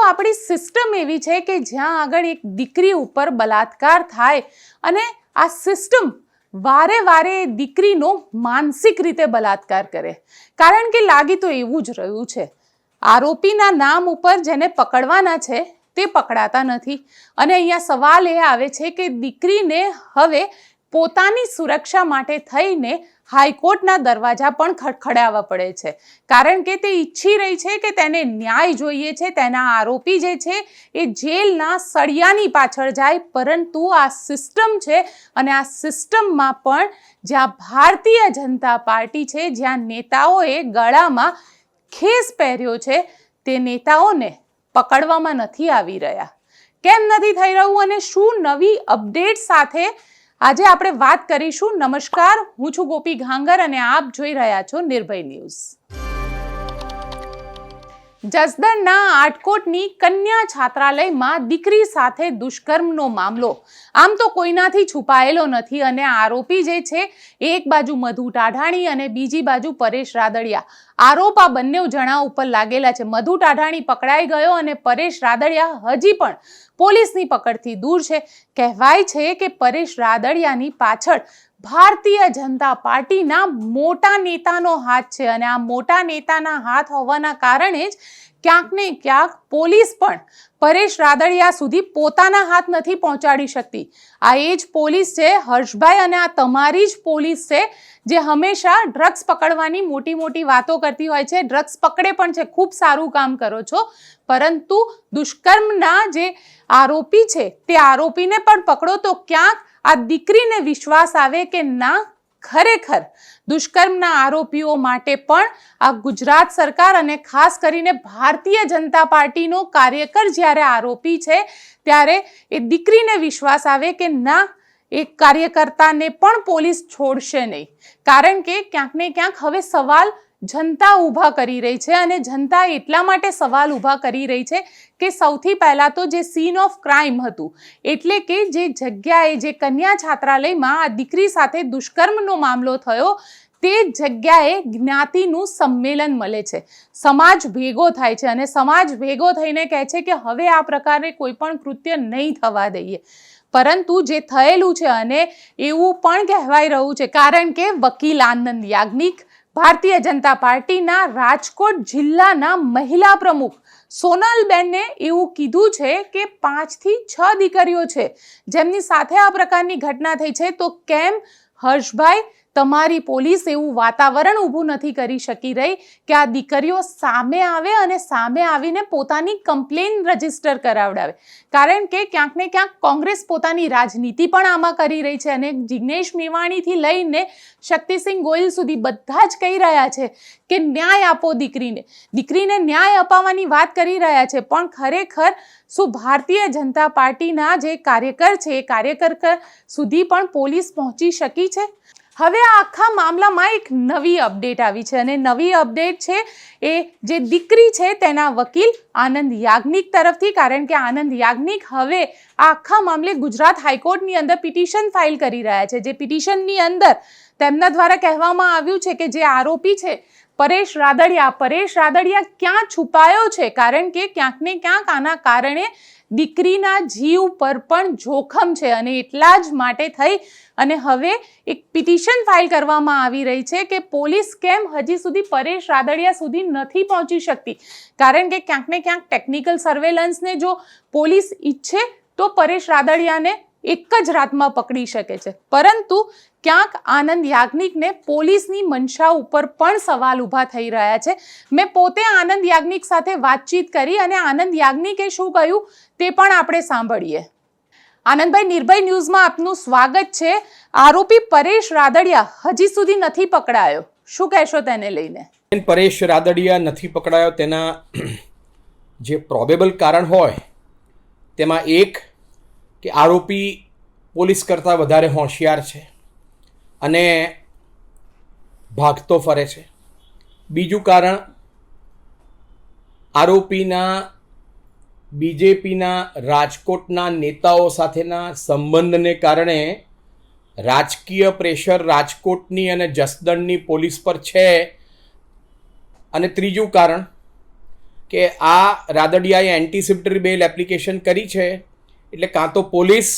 આપણી સિસ્ટમ એવી છે કે જ્યાં આગળ એક દીકરી ઉપર બલાત્કાર થાય અને આ સિસ્ટમ વારે વારે દીકરીનો માનસિક રીતે બલાત્કાર કરે, કારણ કે લાગી તો એવું જ રહ્યું છે. આરોપીના નામ ઉપર જેને પકડવાના છે તે પકડાતા નથી. અને અહીંયા સવાલ એ આવે છે કે દીકરીને હવે પોતાની સુરક્ષા માટે થઈને હાઈકોર્ટના દરવાજા પણ ખડખડાવવા પડે છે, કારણ કે તે ઈચ્છી રહી છે કે તેને ન્યાય જોઈએ છે. તેના આરોપી જે છે એ જેલના સળિયાની પાછળ જાય, પરંતુ આ સિસ્ટમ છે અને આ સિસ્ટમમાં પણ જ્યાં ભારતીય જનતા પાર્ટી છે, જ્યાં નેતાઓએ ગળામાં ખેસ પહેર્યો છે, તે નેતાઓને પકડવામાં નથી આવી રહ્યા. કેમ નથી થઈ રહ્યું અને શું નવી અપડેટ સાથે આજે આપણે વાત કરીશું. નમસ્કાર, હું છું ગોપી ઘાંગર અને આપ જોઈ રહ્યા છો નિર્ભય ન્યૂઝ. જસદણના આટકોટની કન્યા છાત્રાલયમાં દીકરી સાથે દુષ્કર્મનો મામલો આમ તો કોઈનાથી છુપાયેલો નથી અને આરોપી જે છે એક બાજુ મધુ ટાઢાણી અને બીજી બાજુ પરેશ રાદડિયા. આરોપ આ બંને જણા ઉપર લાગેલા છે. મધુ ટાઢાણી પકડાઈ ગયો અને પરેશ રાદડિયા હજી પણ પોલીસની પકડથી દૂર છે. કહેવાય છે કે પરેશ રાદડિયાની પાછળ ભારતીય જનતા પાર્ટીના મોટા નેતાનો હાથ છે અને આ મોટા નેતાના હાથ હોવાના કારણે જ ક્યાંક ને ક્યાંક પોલીસ પણ પરેશ રાદડિયા સુધી પોતાના હાથ નથી પહોંચાડી શકતી. આ એ જ પોલીસ છે હર્ષભાઈ, અને આ તમારી જ પોલીસ છે જે હંમેશા ડ્રગ્સ પકડવાની મોટી મોટી વાતો કરતી હોય છે. ડ્રગ્સ પકડે પણ છે, ખૂબ સારું કામ કરો છો, પરંતુ દુષ્કર્મના જે આરોપી છે તે આરોપીને પણ પકડો તો ક્યાંક આ દીકરીને વિશ્વાસ આવે કે ના, ખરેખર દુષ્કર્મના આરોપીઓ માટે પણ આ ગુજરાત સરકાર અને ખાસ કરીને ભારતીય જનતા પાર્ટીનો કાર્યકર જ્યારે આરોપી છે ત્યારે એ દીકરીને વિશ્વાસ આવે કે ના, એક કાર્યકર્તાને પણ પોલીસ છોડશે નહીં. કારણ કે ક્યાંક ને ક્યાંક હવે સવાલ જનતા ઊભા કરી રહી છે અને જનતા એટલા માટે સવાલ ઊભા કરી રહી છે કે સૌથી પહેલાં તો જે સીન ઓફ ક્રાઇમ હતું, એટલે કે જે જગ્યાએ જે કન્યા છાત્રાલયમાં આ દીકરી સાથે દુષ્કર્મનો મામલો થયો તે જગ્યાએ જ્ઞાતિનું સંમેલન મળે છે, સમાજ ભેગો થાય છે અને સમાજ ભેગો થઈને કહે છે કે હવે આ પ્રકારે કોઈ પણ કૃત્ય નહીં થવા દઈએ. પરંતુ જે થયેલું છે અને એવું પણ કહેવાય રહ્યું છે, કારણ કે વકીલ આનંદ યાજ્ઞિક ભારતીય જનતા પાર્ટીના રાજકોટ જિલ્લાના મહિલા પ્રમુખ સોનલબેનને એવું કીધું છે કે 5 થી 6 દીકરીઓ છે જેમની સાથે આ પ્રકારની ઘટના થઈ છે. તો કેમ હર્ષભાઈ તમારી પોલીસ એવું વાતાવરણ ઊભું નથી કરી શકી રહી કે આ દીકરીઓ સામે આવે અને સામે આવીને પોતાની કમ્પ્લેન રજીસ્ટર કરાવડાવે? કારણ કે ક્યાંક ને ક્યાંક કોંગ્રેસ પોતાની રાજનીતિ પણ આમાં કરી રહી છે અને જિગ્નેશ મેવાણીથી લઈને શક્તિસિંહ ગોહિલ સુધી બધા જ કહી રહ્યા છે કે ન્યાય આપો દીકરીને. દીકરીને ન્યાય અપાવવાની વાત કરી રહ્યા છે, પણ ખરેખર શું ભારતીય જનતા પાર્ટીના જે કાર્યકર છે એ કાર્યકર સુધી પણ પોલીસ પહોંચી શકી છે? હવે આ આખા મામલામાં એક નવી અપડેટ આવી છે અને નવી અપડેટ છે એ જે દીકરી છે તેના વકીલ આનંદ યાજ્ઞિક તરફથી. કારણ કે આનંદ યાજ્ઞિક હવે આ આખા મામલે ગુજરાત હાઈકોર્ટની અંદર પિટિશન ફાઇલ કરી રહ્યા છે. જે પિટિશનની અંદર તેમના દ્વારા કહેવામાં આવ્યું છે કે જે આરોપી છે પરેશ રાદડિયા ક્યાં છુપાયો છે, કારણ કે ક્યાંક ને ક્યાંક આના કારણે દીકરીના જીવ પર પણ જોખમ છે અને એટલા જ માટે થઈ અને હવે એક પિટિશન ફાઇલ કરવામાં આવી રહી છે કે પોલીસ કેમ હજી સુધી પરેશ રાદડિયા સુધી નથી પહોંચી શકતી. કારણ કે ક્યાંક ને ક્યાંક ટેકનિકલ સર્વેલન્સને જો પોલીસ ઈચ્છે તો પરેશ રાદડિયાને એક જ રાતમાં પકડી શકે છે, પરંતુ ક્યાંક આનંદ યાજ્ઞિકને પોલીસની મનસા ઉપર પણ સવાલ ઊભા થઈ રહ્યા છે. મેં પોતે આનંદ યાજ્ઞિક સાથે વાતચીત કરી અને આનંદ યાજ્ઞિકે શું કહ્યું તે પણ આપણે સાંભળીએ. આનંદભાઈ, નિર્ભય ન્યૂઝમાં આપનું સ્વાગત છે. આરોપી પરેશ રાદડિયા હજી સુધી નથી પકડાયો, શું કહેશો તેને લઈને? પરેશ રાદડિયા નથી પકડાયો તેના જે પ્રોબેબલ કારણ હોય તેમાં એક કે આરોપી પોલીસ કરતાં વધારે હોશિયાર છે અને ભાગતો ફરે છે. બીજું કારણ આરોપીના બીજેપીના રાજકોટના નેતાઓ સાથેના સંબંધને કારણે રાજકીય પ્રેશર રાજકોટની અને જસદણની પોલીસ પર છે. અને ત્રીજું કારણ કે આ રાદડિયાએ એન્ટિસિપેટરી બેલ એપ્લિકેશન કરી છે, એટલે કાં તો પોલીસ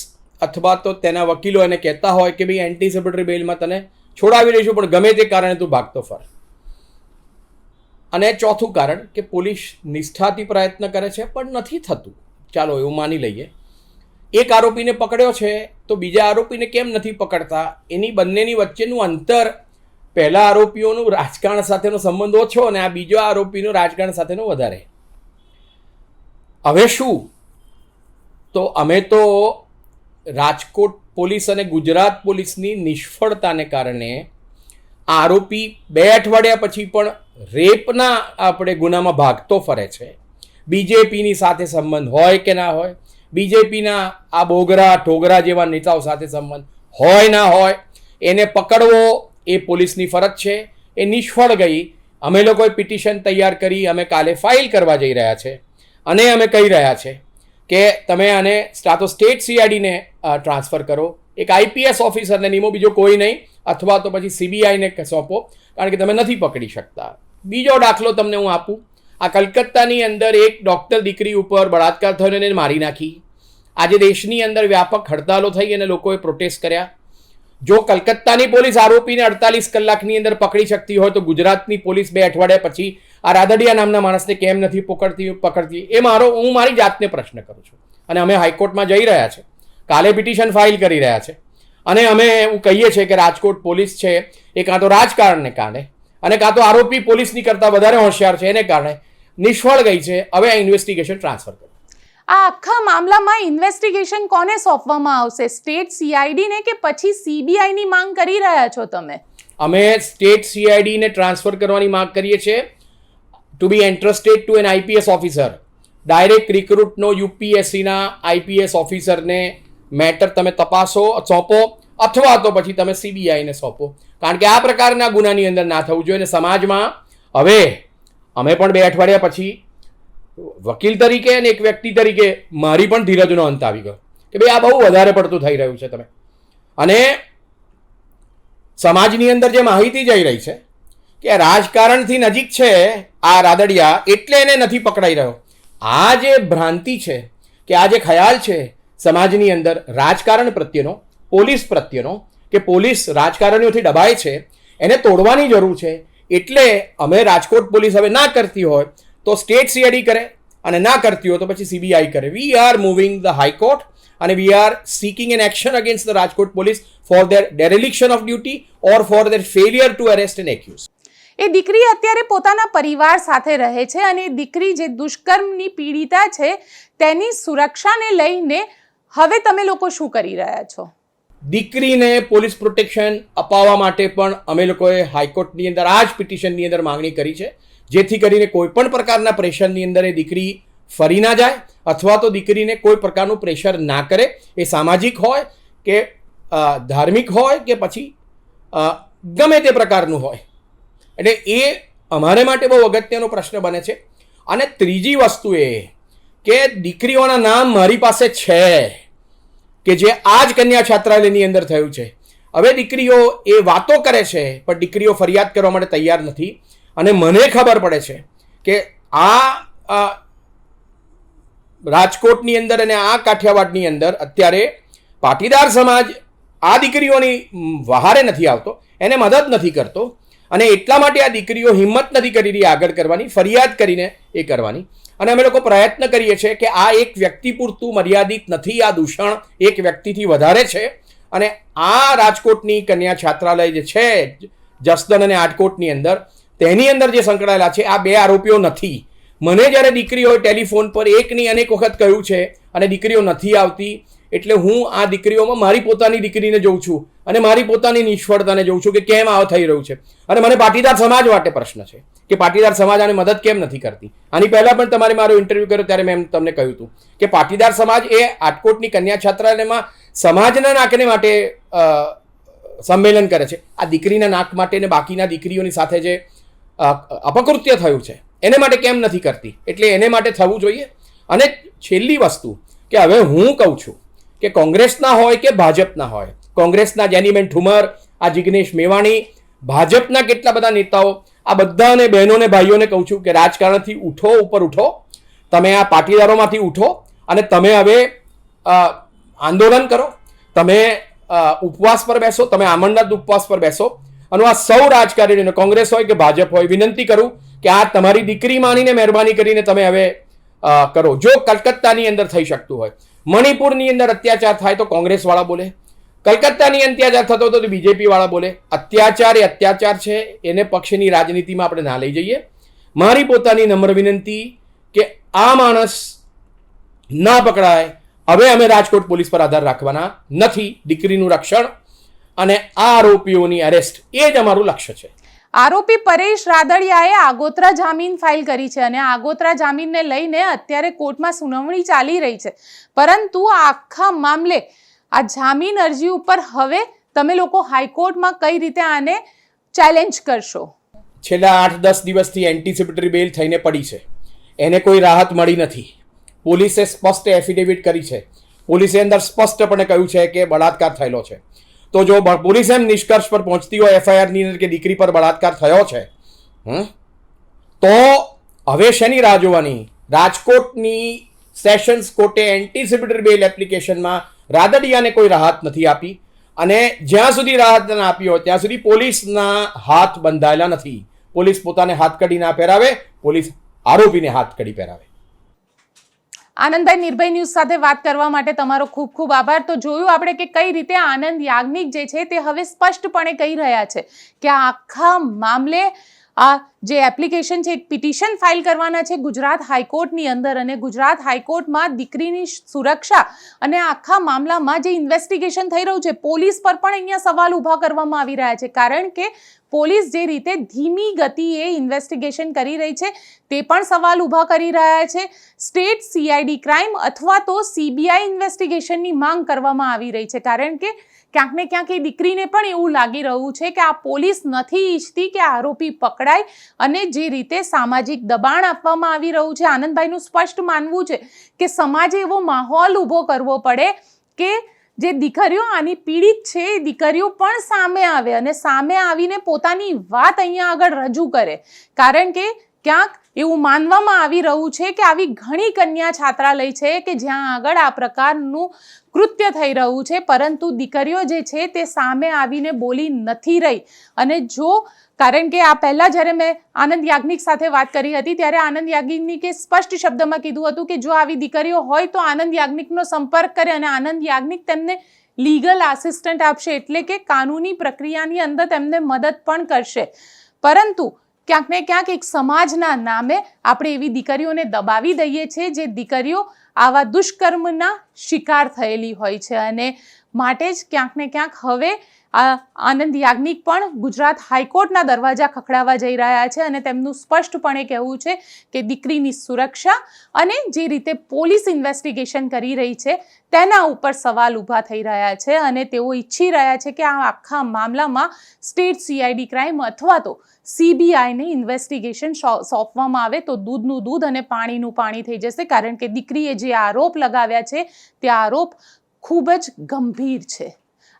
અથવા તો તેના વકીલો એને કહેતા હોય કે ભાઈ એન્ટિસિપેટરી બેલમાં તને છોડાવી દઈશું, પણ ગમે તે કારણે તું ભાગતો ફર. અને ચોથું કારણ કે પોલીસ નિષ્ઠાથી પ્રયત્ન કરે છે પણ નથી થતું. ચાલો એવું માની લઈએ. એક આરોપીને પકડ્યો છે તો બીજા આરોપીને કેમ નથી પકડતા? એની બંનેની વચ્ચેનું અંતર, પહેલા આરોપીઓનું રાજકારણ સાથેનો સંબંધ ઓછો અને આ બીજો આરોપીનો રાજકારણ સાથેનો વધારે. હવે શું? તો અમે તો રાજકોટ પોલીસ અને ગુજરાત પોલીસની નિષ્ફળતાને કારણે આરોપી 2 અઠવાડિયા પછી પણ રેપના આપણે ગુનામાં ભાગતો ફરે છે. બીજેપીની સાથે સંબંધ હોય કે ના હોય, બીજેપીના આ બોગરા ઠોગરા જેવા નેતાઓ સાથે સંબંધ હોય ના હોય, એને પકડવો એ પોલીસની ફરજ છે. એ નિષ્ફળ ગઈ. અમે લોકોએ પિટિશન તૈયાર કરી, અમે કાલે ફાઇલ કરવા જઈ રહ્યા છે અને અમે કહી રહ્યા છે કે તમે આને તો સ્ટેટ સીઆઈડીને ટ્રાન્સફર કરો, એક આઈપીએસ ઓફિસરને નિમો, બીજો કોઈ નહીં, અથવા તો પછી સીબીઆઈને સોંપો, કારણ કે તમે નથી પકડી શકતા. બીજો દાખલો તમને હું આપું. આ કલકત્તાની અંદર એક ડૉક્ટર દીકરી ઉપર બળાત્કાર થયો એને મારી નાખી. આજે દેશની અંદર વ્યાપક હડતાલો થઈ અને લોકોએ પ્રોટેસ્ટ કર્યા. જો કલકત્તાની પોલીસ આરોપીને 48 કલાકની અંદર પકડી શકતી હોય તો ગુજરાતની પોલીસ 2 અઠવાડિયા પછી આ રાદડિયા નામના માણસને કેમ નથી પકડતી? એ હું મારી જાતને પ્રશ્ન કરું છું. અને અમે હાઈકોર્ટમાં જઈ રહ્યા છે, કાલે પિટિશન ફાઇલ કરી રહ્યા છે અને અમે એવું કહીએ છીએ કે રાજકોટ પોલીસ છે એ કાં તો રાજકારણને કારણે અને કાં તો આરોપી પોલીસની કરતાં વધારે હોશિયાર છે એને કારણે નિષ્ફળ ગઈ છે. હવે આ ઇન્વેસ્ટિગેશન ટ્રાન્સફર કરો. આ આખા મામલામાં ઇન્વેસ્ટિગેશન કોને સોંપવામાં આવશે? સ્ટેટ સીઆઈડીને કે પછી સીબીઆઈની માંગ કરી રહ્યા છો તમે? અમે સ્ટેટ સીઆઈડીને ટ્રાન્સફર કરવાની માંગ કરીએ છીએ. To be entrusted to an IPS officer. Direct રિક્રુટનો યુપીએસસીના આઈપીએસ ઓફિસરને મેટર તમે તપાસો, સોંપો, અથવા તો પછી તમે સીબીઆઈને સોંપો, કારણ કે આ પ્રકારના ગુનાની અંદર ના થવું જોઈએ. અને સમાજમાં હવે અમે પણ 2 અઠવાડિયા પછી વકીલ તરીકે અને એક વ્યક્તિ તરીકે મારી પણ ધીરજનો અંત આવી ગયો કે ભાઈ આ બહુ વધારે પડતું થઈ રહ્યું છે. તમે અને સમાજની અંદર જે માહિતી જઈ રહી છે કે રાજકારણથી નજીક છે આ રાદડિયા, એટલે એને નથી પકડાઈ રહ્યો. આ જે ભ્રાંતિ છે કે આ જે ખ્યાલ છે સમાજની અંદર રાજકારણ પ્રત્યેનો, પોલીસ પ્રત્યેનો, કે પોલીસ રાજકારણીઓથી દબાય છે, એને તોડવાની જરૂર છે. એટલે અમે રાજકોટ પોલીસ હવે ના કરતી હોય તો સ્ટેટ સીઆઈડી કરે અને ના કરતી હોય તો પછી સીબીઆઈ કરે. We are moving the high court અને we are seeking an action against the Rajkot police for their dereliction of duty or for their failure to arrest an accused. એ દીકરી અત્યારે પોતાના પરિવાર સાથે રહે છે અને દીકરી જે દુષ્કર્મની પીડિતા છે તેની સુરક્ષાને લઈને હવે તમે લોકો શું કરી રહ્યા છો? દીકરીને પોલીસ પ્રોટેક્શન અપાવવા માટે પણ અમે લોકોએ હાઈકોર્ટની અંદર આ જ પિટિશનની અંદર માંગણી કરી છે, જેથી કરીને કોઈ પણ પ્રકારના પ્રેશરની અંદર એ દીકરી ફરી ના જાય અથવા તો દીકરીને કોઈ પ્રકારનું પ્રેશર ના કરે. એ સામાજિક હોય કે ધાર્મિક હોય કે પછી ગમે તે પ્રકારનું હોય. એટલે એ અમારે માટે બહુ અગત્યનો પ્રશ્ન બને છે. અને ત્રીજી વસ્તુ એ કે દીકરીઓના નામ મારી પાસે છે કે જે આ જ કન્યા છાત્રાલયની અંદર થયું છે. હવે દીકરીઓ એ વાતો કરે છે પણ દીકરીઓ ફરિયાદ કરવા માટે તૈયાર નથી. અને મને ખબર પડે છે કે આ રાજકોટની અંદર અને આ કાઠિયાવાડની અંદર અત્યારે પાટીદાર સમાજ આ દીકરીઓની વહારે નથી આવતો, એને મદદ નથી કરતો. અને એટલા માટે આ દીકરીઓ હિંમત નથી કરી રહી આગળ કરવાની, ફરિયાદ કરીને એ કરવાની. અને અમે લોકો પ્રયત્ન કરીએ છીએ કે આ એક વ્યક્તિ પૂરતું મર્યાદિત નથી, આ દૂષણ એક વ્યક્તિથી વધારે છે. અને આ રાજકોટની કન્યા છાત્રાલય જે છે જસદણ અને આટકોટની અંદર, તેની અંદર જે સંકળાયેલા છે આ 2 આરોપીઓ નથી. મને જ્યારે દીકરીઓએ ટેલિફોન પર એકની અનેક વખત કહ્યું છે અને દીકરીઓ નથી આવતી, એટલે હું આ દીકરીઓમાં મારી પોતાની દીકરીને જોઉં છું અને મારી પોતાની નિષ્ફળતાને જોઉં છું કે કેમ આવું થઈ રહ્યું છે. અને મને પાટીદાર સમાજ માટે પ્રશ્ન છે કે પાટીદાર સમાજ આને મદદ કેમ નથી કરતી. આની પહેલાં પણ તમારે મારો ઇન્ટરવ્યૂ કર્યો ત્યારે મેં તમને કહ્યું હતું કે પાટીદાર સમાજ એ આટકોટની કન્યા છાત્રાલયમાં સમાજના નાકને માટે સંમેલન કરે છે. આ દીકરીના નાક માટે ને બાકીના દીકરીઓની સાથે જે અપકૃત્ય થયું છે એને માટે કેમ નથી કરતી? એટલે એને માટે થવું જોઈએ. અને છેલ્લી વસ્તુ કે હવે હું કહું છું કે કોંગ્રેસના હોય કે ભાજપના હોય, કોંગ્રેસના જેનીબેન ઠુમર, આ જિગ્નેશ મેવાણી, ભાજપના કેટલા બધા નેતાઓ આ બધાને બહેનોને ભાઈઓને કહું છું કે રાજકારણથી ઉઠો, ઉપર ઉઠો, તમે આ પાટીદારોમાંથી ઉઠો અને તમે હવે આંદોલન કરો, તમે ઉપવાસ પર બેસો, તમે આમરનાથ ઉપવાસ પર બેસો. અને આ સૌ રાજકારણીઓને, કોંગ્રેસ હોય કે ભાજપ હોય, વિનંતી કરું કે આ તમારી દીકરી માનીને મહેરબાની કરીને તમે હવે કરો. જો કલકત્તાની અંદર થઈ શકતું હોય, મણિપુરની અંદર અત્યાચાર થાય તો કોંગ્રેસવાળા બોલે, કલકત્તાની અત્યાચાર થતો હતો તો બીજેપી વાળા બોલે. અત્યાચાર એ અત્યાચાર છે, એને પક્ષની રાજનીતિમાં આપણે ના લઈ જઈએ. મારી પોતાની નમ્ર વિનંતી કે આ માણસ ના પકડાય. હવે અમે રાજકોટ પોલીસ પર આધાર રાખવાના નથી. દીકરીનું રક્ષણ અને આ આરોપીઓની અરેસ્ટ એ જ અમારું લક્ષ્ય છે. આરોપી પરેશ રાદડિયાએ આગોતરા જામીન ફાઇલ કરી છે અને આગોતરા જામીનને લઈને અત્યારે કોર્ટમાં સુનાવણી ચાલી રહી છે. પરંતુ આ આખા મામલે આ જામીન અરજી ઉપર હવે તમે લોકો હાઈકોર્ટમાં કઈ રીતે આને ચેલેન્જ કરશો? છેલ્લા 8-10 દિવસથી એન્ટિસિપેટરી બેલ થઈને પડી છે, એને કોઈ રાહત મળી નથી. પોલીસે સ્પષ્ટ એફિડેવિટ કરી છે. પોલીસે અંદર સ્પષ્ટપણે કહ્યું છે કે બળાત્કાર થયેલો છે. તો જો પોલીસ એમ નિષ્કર્ષ પર પહોંચતી હોય એફઆઈઆરની અંદર કે દીકરી પર બળાત્કાર થયો છે, તો હવે શેની રાહ જોવાની? રાજકોટની સેશન્સ કોર્ટે એન્ટિસિપેટરી બેલ એપ્લિકેશનમાં રાદડિયાને કોઈ રાહત નથી આપી અને જ્યાં સુધી રાહત ના આપી હોય ત્યાં સુધી પોલીસના હાથ બંધાયેલા નથી. પોલીસ પોતાને હાથકડી ના પહેરાવે, પોલીસ આરોપીને હાથકડી પહેરાવે. આનંદભાઈ, નિર્ભય ન્યૂઝ સાથે વાત કરવા માટે તમારો ખૂબ ખૂબ આભાર. તો જોયું આપણે કે કઈ રીતે આનંદ યાજ્ઞિક જે છે તે હવે સ્પષ્ટપણે કહી રહ્યા છે કે આ આખા મામલે આ જે એપ્લિકેશન છે, એક પિટિશન ફાઇલ કરવાના છે ગુજરાત હાઈકોર્ટની અંદર અને ગુજરાત હાઈકોર્ટમાં દીકરીની સુરક્ષા અને આખા મામલામાં જે ઇન્વેસ્ટિગેશન થઈ રહ્યું છે, પોલીસ પર પણ અહીંયા સવાલ ઊભા કરવામાં આવી રહ્યા છે. કારણ કે પોલીસ જે રીતે ધીમી ગતિએ ઇન્વેસ્ટિગેશન કરી રહી છે તે પણ સવાલ ઊભા કરી રહ્યા છે. સ્ટેટ CID ક્રાઇમ અથવા તો CBI ઇન્વેસ્ટિગેશનની માંગ કરવામાં આવી રહી છે. કારણ કે ક્યાંક ને ક્યાંક એ દીકરીને પણ એવું લાગી રહ્યું છે કે આ પોલીસ નથી ઈચ્છતી કે આરોપી પકડાય અને જે રીતે સામાજિક દબાણ આપવામાં આવી રહ્યું છે. આનંદભાઈનું સ્પષ્ટ માનવું છે કે સમાજે એવો માહોલ ઊભો કરવો પડે કે જે દીકરીઓ આની પીડિત છે એ દીકરીઓ પણ સામે આવે અને સામે આવીને પોતાની વાત અહીંયા આગળ રજૂ કરે. કારણ કે ક્યાંક એવું માનવામાં આવી રહ્યું છે કે આવી ઘણી કન્યા છાત્રાલય છે કે જ્યાં આગળ આ પ્રકારનું કૃત્ય થઈ રહ્યું છે, પરંતુ દીકરીઓ જે છે તે સામે આવીને બોલી નથી રહી. અને જો કારણ કે આ પહેલાં જ્યારે મેં આનંદ યાજ્ઞિક સાથે વાત કરી હતી ત્યારે આનંદ યાજ્ઞિકે સ્પષ્ટ શબ્દમાં કીધું હતું કે જો આવી દીકરીઓ હોય તો આનંદ યાજ્ઞિકનો સંપર્ક કરે અને આનંદ યાજ્ઞિક તેમને લીગલ આસિસ્ટન્ટ આપશે, એટલે કે કાનૂની પ્રક્રિયાની અંદર તેમને મદદ પણ કરશે. પરંતુ ક્યાંક ને ક્યાંક એક સમાજના નામે આપણે એવી દીકરીઓને દબાવી દઈએ છીએ જે દીકરીઓ આવા દુષ્કર્મના શિકાર થયેલી હોય છે અને માટે જ ક્યાંક ને ક્યાંક હવે આનંદ યાજ્ઞિક પણ ગુજરાત હાઈકોર્ટના દરવાજા ખખડાવવા જઈ રહ્યા છે અને તેમનું સ્પષ્ટપણે કહેવું છે કે દીકરીની સુરક્ષા અને જે રીતે પોલીસ ઇન્વેસ્ટિગેશન કરી રહી છે તેના ઉપર સવાલ ઊભા થઈ રહ્યા છે અને તેઓ ઈચ્છી રહ્યા છે કે આ આખા મામલામાં સ્ટેટ CID ક્રાઇમ અથવા તો CBIને ઇન્વેસ્ટિગેશન સોંપવામાં આવે તો દૂધનું દૂધ અને પાણીનું પાણી થઈ જશે. કારણ કે દીકરીએ જે આરોપ લગાવ્યા છે તે આરોપ ખૂબ જ ગંભીર છે.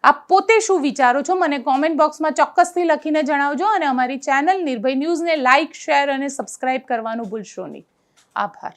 આપ પોતે શું વિચારો છો મને કોમેન્ટ બોક્સમાં ચોક્કસથી લખીને જણાવજો અને અમારી ચેનલ નિર્ભય ન્યૂઝને લાઇક, શેર અને સબસ્ક્રાઇબ કરવાનું ભૂલશો નહીં. આભાર.